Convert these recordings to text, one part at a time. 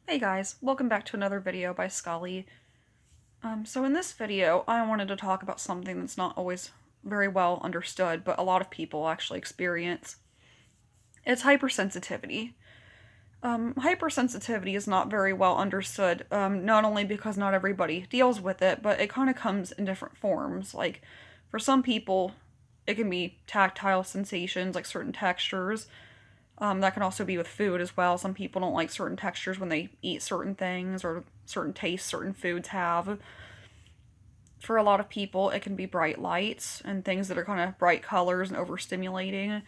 Hey guys, welcome back to another video by Scully. So in this video, I wanted to talk about something that's not always very well understood, but a lot of people actually experience. It's hypersensitivity. Hypersensitivity is not very well understood, not only because not everybody deals with it, but it kind of comes in different forms. Like, for some people, it can be tactile sensations, like certain textures. That can also be with food as well. Some people don't like certain textures when they eat certain things or certain tastes certain foods have. For a lot of people, it can be bright lights and things that are kind of bright colors and overstimulating.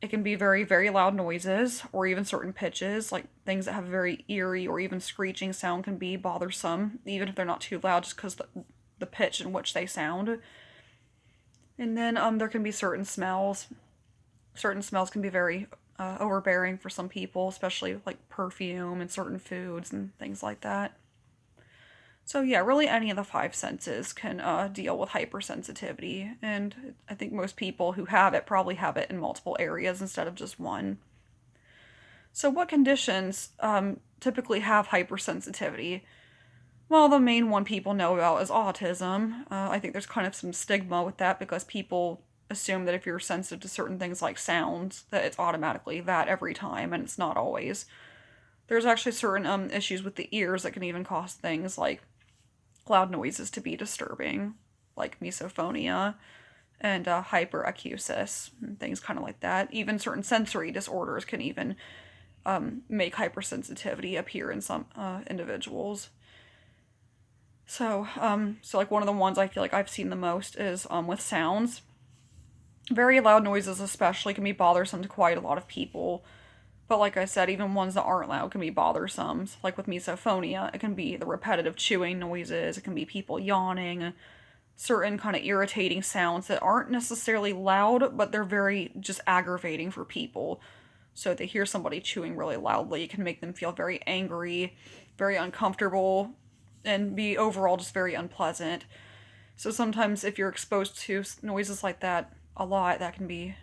It can be very, very loud noises or even certain pitches, like things that have a very eerie or even screeching sound can be bothersome, even if they're not too loud, just because the pitch in which they sound. And then there can be certain smells. Certain smells can be very overbearing for some people, especially like perfume and certain foods and things like that. So yeah, really any of the five senses can deal with hypersensitivity, and I think most people who have it probably have it in multiple areas instead of just one. So what conditions typically have hypersensitivity? Well, the main one people know about is autism. I think there's kind of some stigma with that because people assume that if you're sensitive to certain things like sounds, that it's automatically that every time, and it's not always. There's actually certain issues with the ears that can even cause things like loud noises to be disturbing, like misophonia and hyperacusis, and things kind of like that. Even certain sensory disorders can even make hypersensitivity appear in some individuals. So like one of the ones I feel like I've seen the most is with sounds. Very loud noises, especially, can be bothersome to quite a lot of people. But like I said, even ones that aren't loud can be bothersome. So like with misophonia, it can be the repetitive chewing noises, it can be people yawning, certain kind of irritating sounds that aren't necessarily loud, but they're very just aggravating for people. So if they hear somebody chewing really loudly, it can make them feel very angry, very uncomfortable, and be overall just very unpleasant. So sometimes if you're exposed to noises like that a lot, that can be,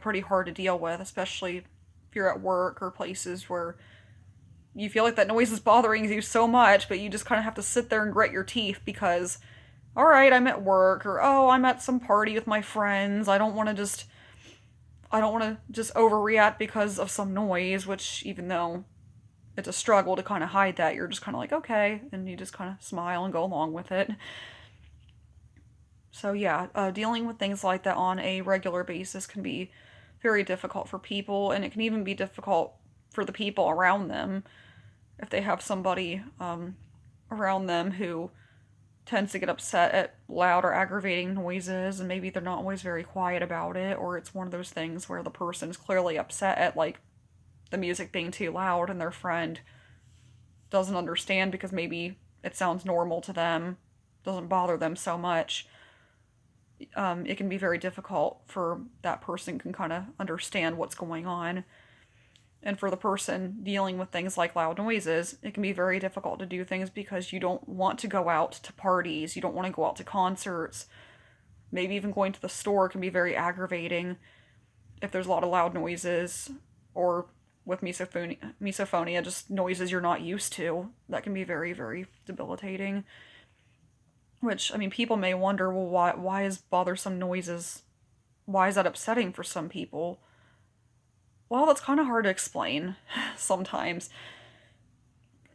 pretty hard to deal with, especially if you're at work or places where you feel like that noise is bothering you so much, but you just kind of have to sit there and grit your teeth because, all right, I'm at work, or oh, I'm at some party with my friends. I don't want to just overreact because of some noise, which even though it's a struggle to kind of hide that, you're just kind of like, okay, and you just kind of smile and go along with it. So yeah, dealing with things like that on a regular basis can be very difficult for people, and it can even be difficult for the people around them if they have somebody around them who tends to get upset at loud or aggravating noises, and maybe they're not always very quiet about it, or it's one of those things where the person's clearly upset at like the music being too loud, and their friend doesn't understand because maybe it sounds normal to them, doesn't bother them so much. It can be very difficult for that person can kind of understand what's going on. And for the person dealing with things like loud noises, it can be very difficult to do things because you don't want to go out to parties, you don't want to go out to concerts. Maybe even going to the store can be very aggravating if there's a lot of loud noises, or with misophonia, just noises you're not used to. That can be very, very debilitating. Which, I mean, people may wonder, well, why is bothersome noises, why is that upsetting for some people? Well, that's kind of hard to explain sometimes.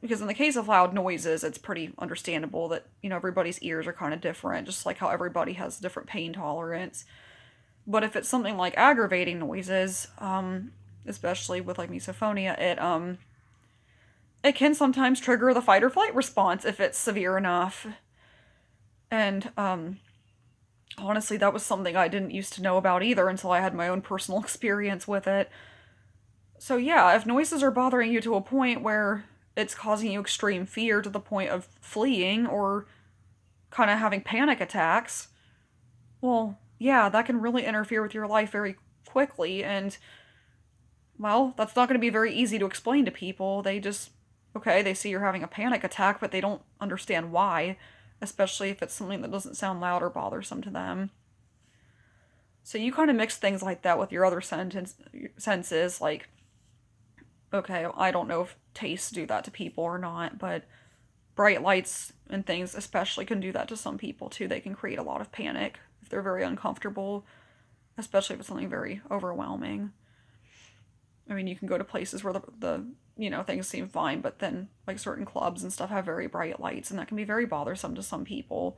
Because in the case of loud noises, it's pretty understandable that, everybody's ears are kind of different, just like how everybody has different pain tolerance. But if it's something like aggravating noises, especially with like misophonia, it can sometimes trigger the fight or flight response if it's severe enough. And honestly, that was something I didn't used to know about either until I had my own personal experience with it. So yeah, if noises are bothering you to a point where it's causing you extreme fear to the point of fleeing or kind of having panic attacks, well, yeah, that can really interfere with your life very quickly. And, well, that's not going to be very easy to explain to people. They just, okay, they see you're having a panic attack, but they don't understand why, especially if it's something that doesn't sound loud or bothersome to them. So you kind of mix things like that with your other senses, like okay, I don't know if tastes do that to people or not, but bright lights and things especially can do that to some people too. They can create a lot of panic if they're very uncomfortable, especially if it's something very overwhelming. I mean, you can go to places where the things seem fine, but then like certain clubs and stuff have very bright lights, and that can be very bothersome to some people.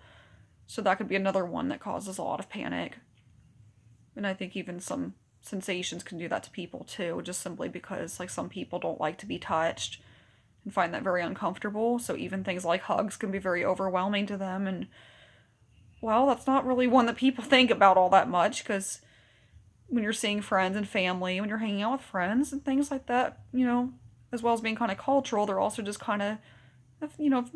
So that could be another one that causes a lot of panic. And I think even some sensations can do that to people too, just simply because like some people don't like to be touched and find that very uncomfortable. So even things like hugs can be very overwhelming to them. And well, that's not really one that people think about all that much, because when you're seeing friends and family, when you're hanging out with friends and things like that, as well as being kind of cultural, they're also just kind of, if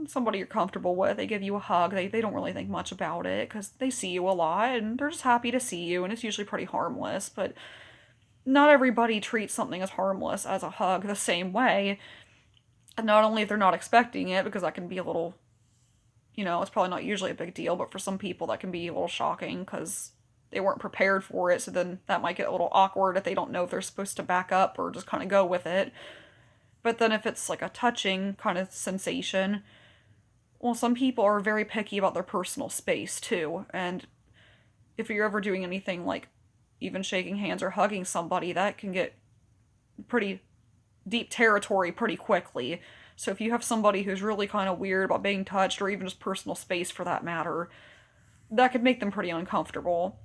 somebody you're comfortable with, they give you a hug, they don't really think much about it because they see you a lot and they're just happy to see you, and it's usually pretty harmless. But not everybody treats something as harmless as a hug the same way. And not only if they're not expecting it, because that can be a little, it's probably not usually a big deal, but for some people that can be a little shocking because they weren't prepared for it. So then that might get a little awkward if they don't know if they're supposed to back up or just kind of go with it. But then if it's like a touching kind of sensation, well, some people are very picky about their personal space too. And if you're ever doing anything like even shaking hands or hugging somebody, that can get pretty deep territory pretty quickly. So if you have somebody who's really kind of weird about being touched, or even just personal space for that matter, that could make them pretty uncomfortable.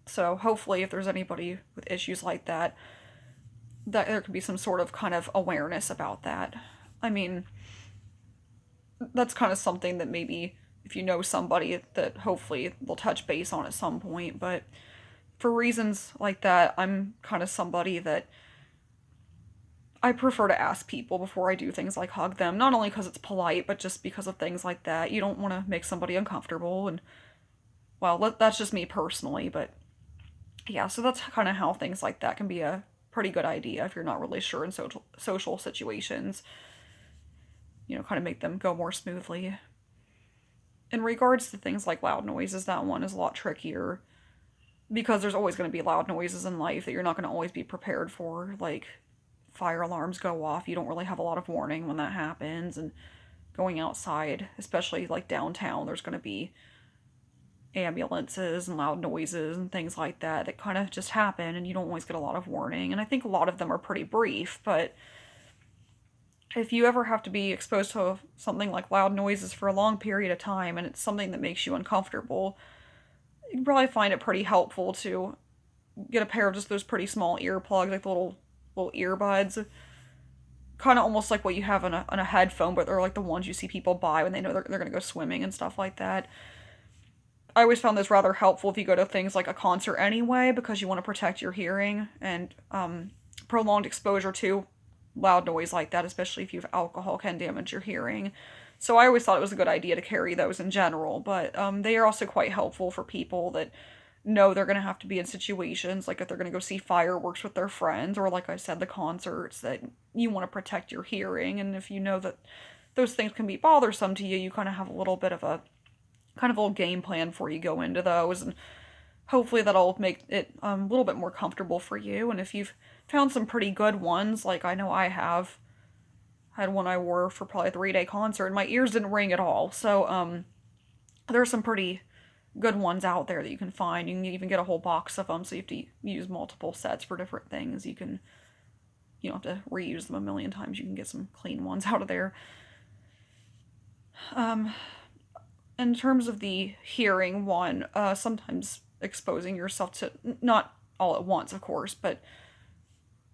So hopefully if there's anybody with issues like that there could be some sort of kind of awareness about that. I mean, that's kind of something that maybe if you know somebody that hopefully they'll touch base on at some point. But for reasons like that, I'm kind of somebody that I prefer to ask people before I do things like hug them, not only because it's polite, but just because of things like that. You don't want to make somebody uncomfortable, and well, that's just me personally, but yeah, so that's kind of how things like that can be a pretty good idea if you're not really sure in social situations. Kind of make them go more smoothly. In regards to things like loud noises, that one is a lot trickier because there's always going to be loud noises in life that you're not going to always be prepared for. Like fire alarms go off, you don't really have a lot of warning when that happens, and going outside, especially like downtown, there's going to be ambulances and loud noises and things like that kind of just happen, and you don't always get a lot of warning. And I think a lot of them are pretty brief, but if you ever have to be exposed to something like loud noises for a long period of time and it's something that makes you uncomfortable, you probably find it pretty helpful to get a pair of just those pretty small earplugs, like the little earbuds, kind of almost like what you have on a headphone, but they're like the ones you see people buy when they know they're going to go swimming and stuff like that. I always found this rather helpful if you go to things like a concert anyway, because you want to protect your hearing, and prolonged exposure to loud noise like that, especially if you have alcohol, can damage your hearing. So I always thought it was a good idea to carry those in general, but they are also quite helpful for people that know they're going to have to be in situations like if they're going to go see fireworks with their friends, or like I said, the concerts, that you want to protect your hearing. And if you know that those things can be bothersome to you, you kind of have a little bit of a kind of little game plan before you go into those, and hopefully that'll make it a little bit more comfortable for you. And if you've found some pretty good ones, like I know I have, I had one I wore for probably a 3-day concert, and my ears didn't ring at all. So there are some pretty good ones out there that you can find. You can even get a whole box of them, so you have to use multiple sets for different things. You don't have to reuse them a million times. You can get some clean ones out of there. In terms of the hearing one, sometimes exposing yourself to, not all at once, of course, but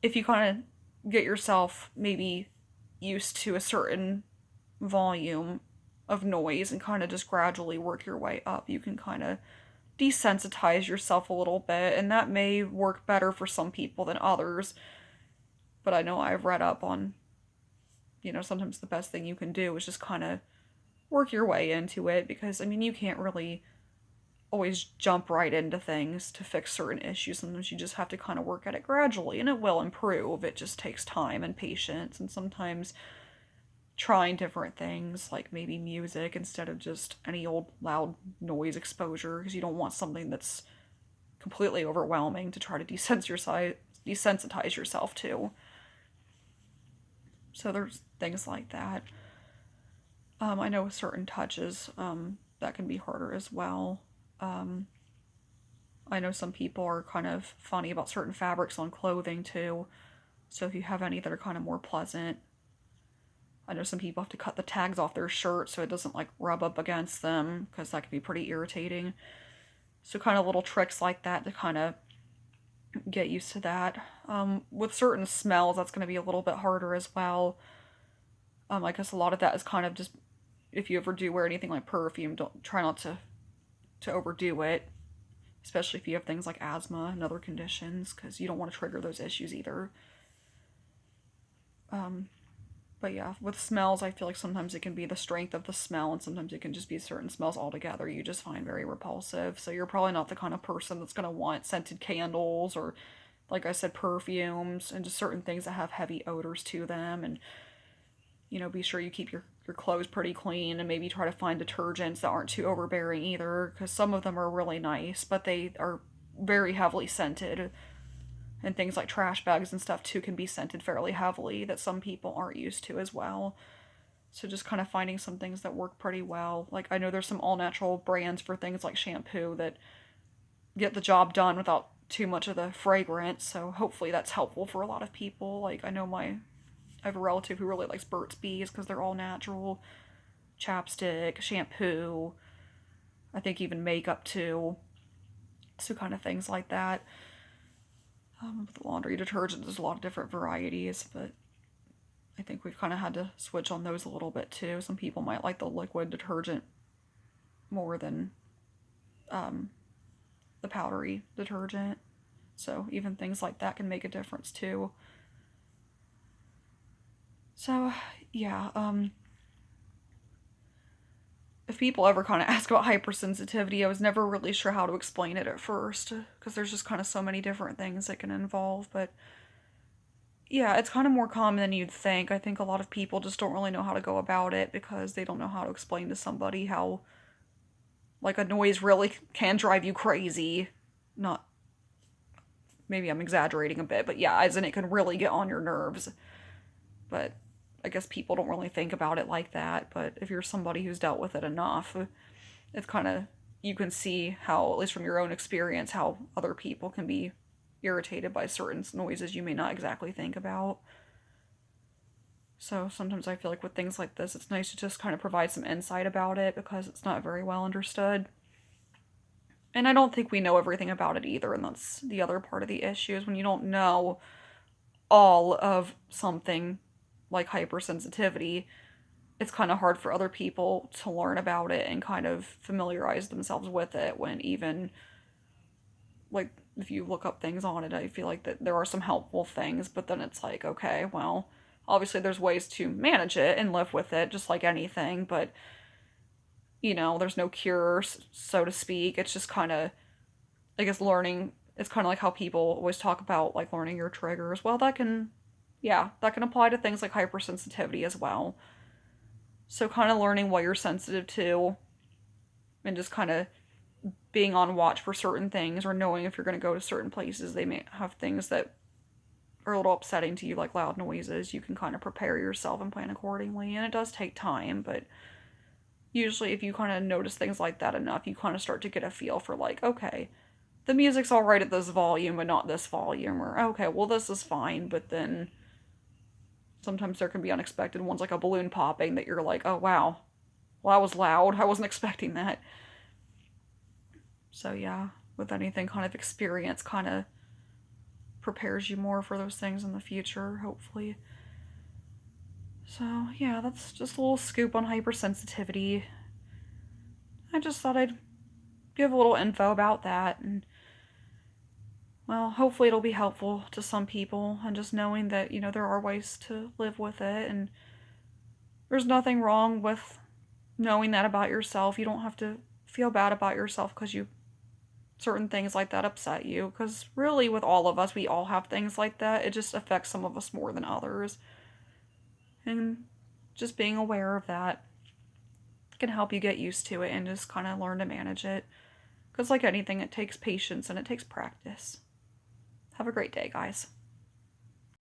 if you kind of get yourself maybe used to a certain volume of noise and kind of just gradually work your way up, you can kind of desensitize yourself a little bit, and that may work better for some people than others. But I know I've read up on, sometimes the best thing you can do is just kind of work your way into it, because you can't really always jump right into things to fix certain issues. Sometimes you just have to kind of work at it gradually, and it will improve. It just takes time and patience, and sometimes trying different things, like maybe music instead of just any old loud noise exposure, because you don't want something that's completely overwhelming to try to desensitize yourself to. So there's things like that. I know with certain touches, that can be harder as well. Um, I know some people are kind of funny about certain fabrics on clothing too. So if you have any that are kind of more pleasant, I know some people have to cut the tags off their shirt so it doesn't like rub up against them because that can be pretty irritating. So kind of little tricks like that to kind of get used to that. With certain smells, that's going to be a little bit harder as well. I guess a lot of that is kind of just if you ever do wear anything like perfume, don't try not to overdo it, especially if you have things like asthma and other conditions, because you don't want to trigger those issues either. But yeah, with smells, I feel like sometimes it can be the strength of the smell, and sometimes it can just be certain smells altogether you just find very repulsive. So you're probably not the kind of person that's going to want scented candles or, like I said, perfumes and just certain things that have heavy odors to them. And, be sure you keep your clothes pretty clean and maybe try to find detergents that aren't too overbearing either, because some of them are really nice, but they are very heavily scented. And things like trash bags and stuff too can be scented fairly heavily that some people aren't used to as well. So just kind of finding some things that work pretty well. Like I know there's some all natural brands for things like shampoo that get the job done without too much of the fragrance. So hopefully that's helpful for a lot of people. Like I know I have a relative who really likes Burt's Bees because they're all natural. Chapstick, shampoo, I think even makeup too. So kind of things like that. With laundry detergent, there's a lot of different varieties, but I think we've kind of had to switch on those a little bit too. Some people might like the liquid detergent more than the powdery detergent. So even things like that can make a difference too. So yeah, if people ever kind of ask about hypersensitivity, I was never really sure how to explain it at first because there's just kind of so many different things it can involve. But yeah, it's kind of more common than you'd think. I think a lot of people just don't really know how to go about it because they don't know how to explain to somebody how, like, a noise really can drive you crazy. Not, maybe I'm exaggerating a bit, but yeah, as in it can really get on your nerves. But I guess people don't really think about it like that. But if you're somebody who's dealt with it enough, it's kind of, you can see how, at least from your own experience, how other people can be irritated by certain noises you may not exactly think about. So sometimes I feel like with things like this, it's nice to just kind of provide some insight about it because it's not very well understood. And I don't think we know everything about it either, and that's the other part of the issue is when you don't know all of something like hypersensitivity, it's kind of hard for other people to learn about it and kind of familiarize themselves with it when even, like, if you look up things on it, I feel like that there are some helpful things, but then it's like, okay, well, obviously there's ways to manage it and live with it just like anything, but there's no cure, so to speak. It's just kind of, I guess, learning. It's kind of like how people always talk about like learning your triggers. Well, that can apply to things like hypersensitivity as well. So kind of learning what you're sensitive to and just kind of being on watch for certain things or knowing if you're going to go to certain places, they may have things that are a little upsetting to you, like loud noises. You can kind of prepare yourself and plan accordingly. And it does take time, but usually if you kind of notice things like that enough, you kind of start to get a feel for like, okay, the music's all right at this volume, but not this volume. Or, okay, well, this is fine, but then sometimes there can be unexpected ones, like a balloon popping, that you're like, oh, wow, well, that was loud. I wasn't expecting that. So, yeah, with anything, kind of experience kind of prepares you more for those things in the future, hopefully. So, yeah, that's just a little scoop on hypersensitivity. I just thought I'd give a little info about that, and well, hopefully it'll be helpful to some people, and just knowing that, there are ways to live with it, and there's nothing wrong with knowing that about yourself. You don't have to feel bad about yourself because certain things like that upset you, because really with all of us, we all have things like that. It just affects some of us more than others, and just being aware of that can help you get used to it and just kind of learn to manage it, because like anything, it takes patience and it takes practice. Have a great day, guys.